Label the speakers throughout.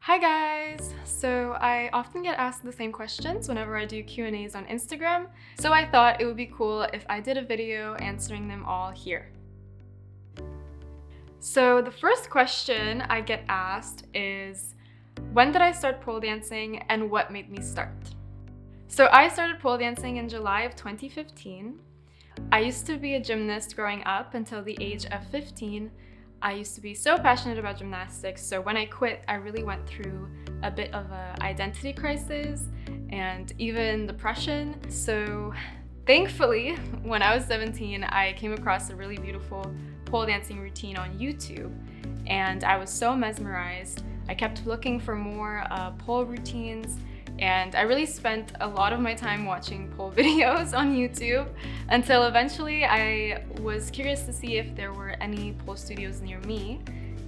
Speaker 1: Hi guys! So I often get asked the same questions whenever I do Q&As on Instagram, so I thought it would be cool if I did a video answering them all here. So the first question I get asked is, when did I start pole dancing and what made me start? So I started pole dancing in July of 2015. I used to be a gymnast growing up until the age of 15. I used to be so passionate about gymnastics, so when I quit, I really went through a bit of an identity crisis and even depression. So thankfully, when I was 17, I came across a really beautiful pole dancing routine on YouTube, and I was so mesmerized. I kept looking for more pole routines, and I really spent a lot of my time watching pole videos on YouTube until eventually I was curious to see if there were any pole studios near me,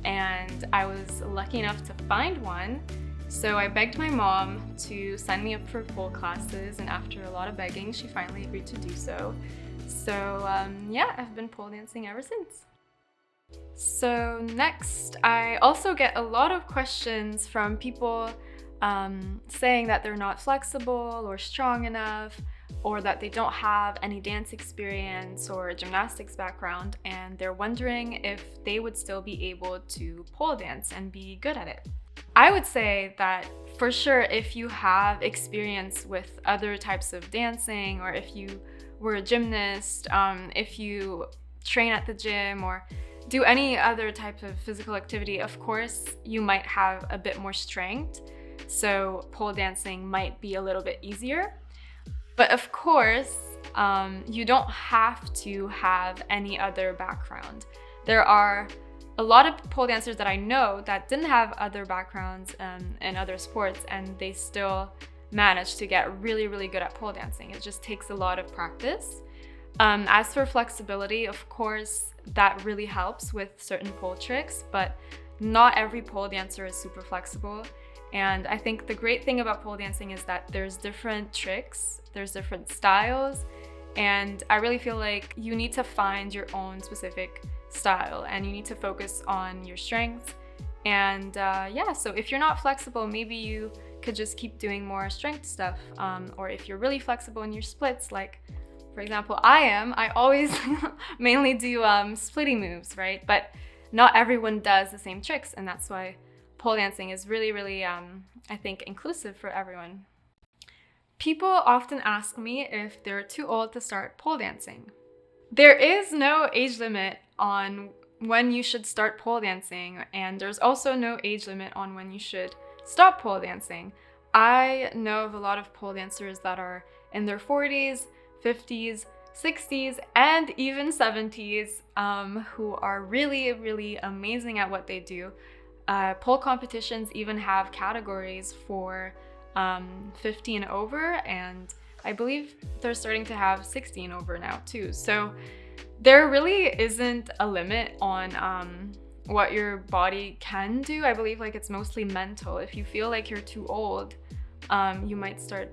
Speaker 1: and I was lucky enough to find one. So I begged my mom to sign me up for pole classes, and after a lot of begging, she finally agreed to do so. So yeah, I've been pole dancing ever since. So next, I also get a lot of questions from people saying that they're not flexible or strong enough, or that they don't have any dance experience or gymnastics background, and they're wondering if they would still be able to pole dance and be good at it. I would say that for sure, if you have experience with other types of dancing, or if you were a gymnast, if you train at the gym or do any other type of physical activity, of course you might have a bit more strength, so pole dancing might be a little bit easier. But of course, you don't have to have any other background. There are a lot of pole dancers that I know that didn't have other backgrounds in other sports, and they still managed to get really, really good at pole dancing. It just takes a lot of practice. As for flexibility, of course, that really helps with certain pole tricks, but not every pole dancer is super flexible. And I think the great thing about pole dancing is that there's different tricks, there's different styles, and I really feel like you need to find your own specific style, and you need to focus on your strengths. And yeah, so if you're not flexible, maybe you could just keep doing more strength stuff. Or if you're really flexible in your splits, like for example, I always mainly do splitty moves, right? But not everyone does the same tricks, and that's why pole dancing is really, really, I think, inclusive for everyone. People often ask me if they're too old to start pole dancing. There is no age limit on when you should start pole dancing, and there's also no age limit on when you should stop pole dancing. I know of a lot of pole dancers that are in their 40s, 50s, 60s, and even 70s who are really, really amazing at what they do. Pole competitions even have categories for 50 and over, and I believe they're starting to have 60 and over now too. So there really isn't a limit on what your body can do. I believe like it's mostly mental. If you feel like you're too old, you might start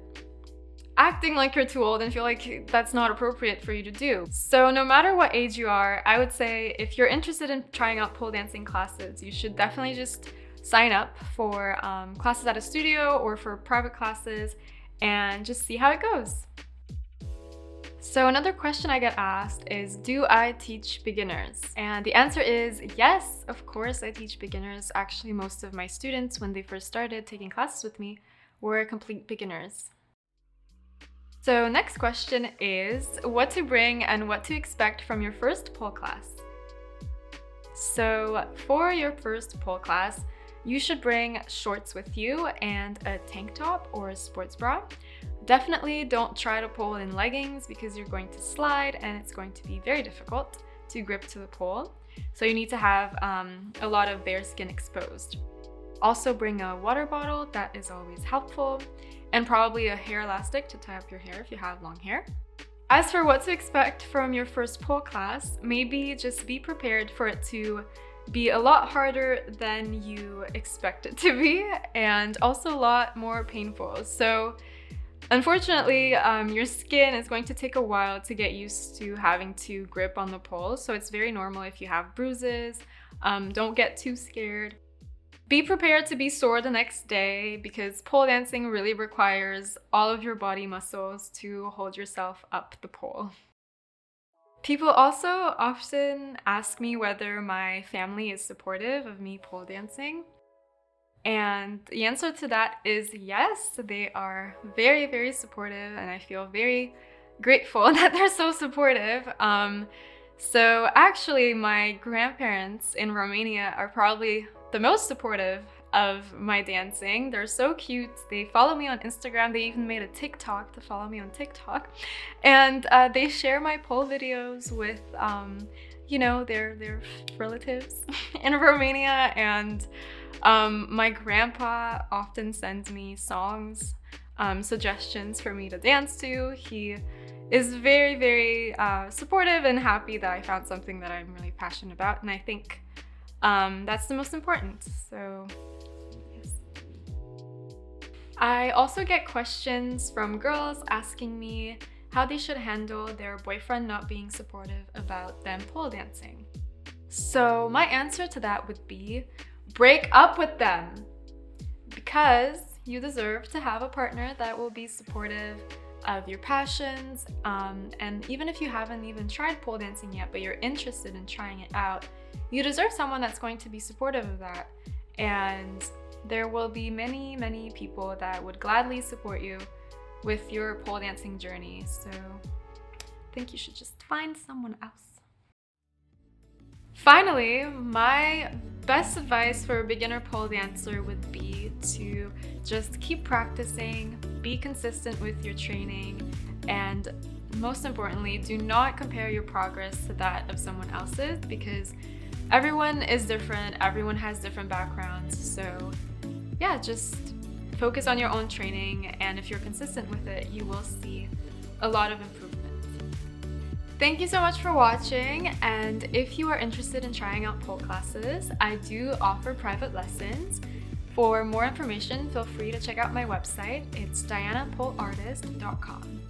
Speaker 1: acting like you're too old and feel like that's not appropriate for you to do. So no matter what age you are, I would say if you're interested in trying out pole dancing classes, you should definitely just sign up for classes at a studio or for private classes and just see how it goes. So another question I get asked is, do I teach beginners? And the answer is yes, of course I teach beginners. Actually, most of my students, when they first started taking classes with me, were complete beginners. So next question is, what to bring and what to expect from your first pole class? So for your first pole class, you should bring shorts with you and a tank top or a sports bra. Definitely don't try to pole in leggings because you're going to slide and it's going to be very difficult to grip to the pole. So you need to have a lot of bare skin exposed. Also bring a water bottle, that is always helpful, and probably a hair elastic to tie up your hair if you have long hair. As for what to expect from your first pole class, maybe just be prepared for it to be a lot harder than you expect it to be, and also a lot more painful. So unfortunately, your skin is going to take a while to get used to having to grip on the pole, so it's very normal if you have bruises. Don't get too scared. Be prepared to be sore the next day because pole dancing really requires all of your body muscles to hold yourself up the pole. People also often ask me whether my family is supportive of me pole dancing. And the answer to that is yes, they are very, very supportive, and I feel very grateful that they're so supportive. So actually, my grandparents in Romania are probably the most supportive of my dancing. They're so cute. They follow me on Instagram. They even made a TikTok to follow me on TikTok. And they share my pole videos with, their relatives in Romania. And my grandpa often sends me songs, suggestions for me to dance to. He is very, very supportive and happy that I found something that I'm really passionate about. And I think that's the most important. So, yes. I also get questions from girls asking me how they should handle their boyfriend not being supportive about them pole dancing. So my answer to that would be break up with them, because you deserve to have a partner that will be supportive of your passions, and even if you haven't even tried pole dancing yet but you're interested in trying it out, you deserve someone that's going to be supportive of that. And there will be many, many people that would gladly support you with your pole dancing journey. So I think you should just find someone else. Finally, my best advice for a beginner pole dancer would be to just keep practicing, be consistent with your training, and most importantly, do not compare your progress to that of someone else's, because everyone is different, everyone has different backgrounds. So yeah, just focus on your own training, and if you're consistent with it, you will see a lot of improvement. Thank you so much for watching, and if you are interested in trying out pole classes, I do offer private lessons. For more information, feel free to check out my website. It's dianapoleartist.com.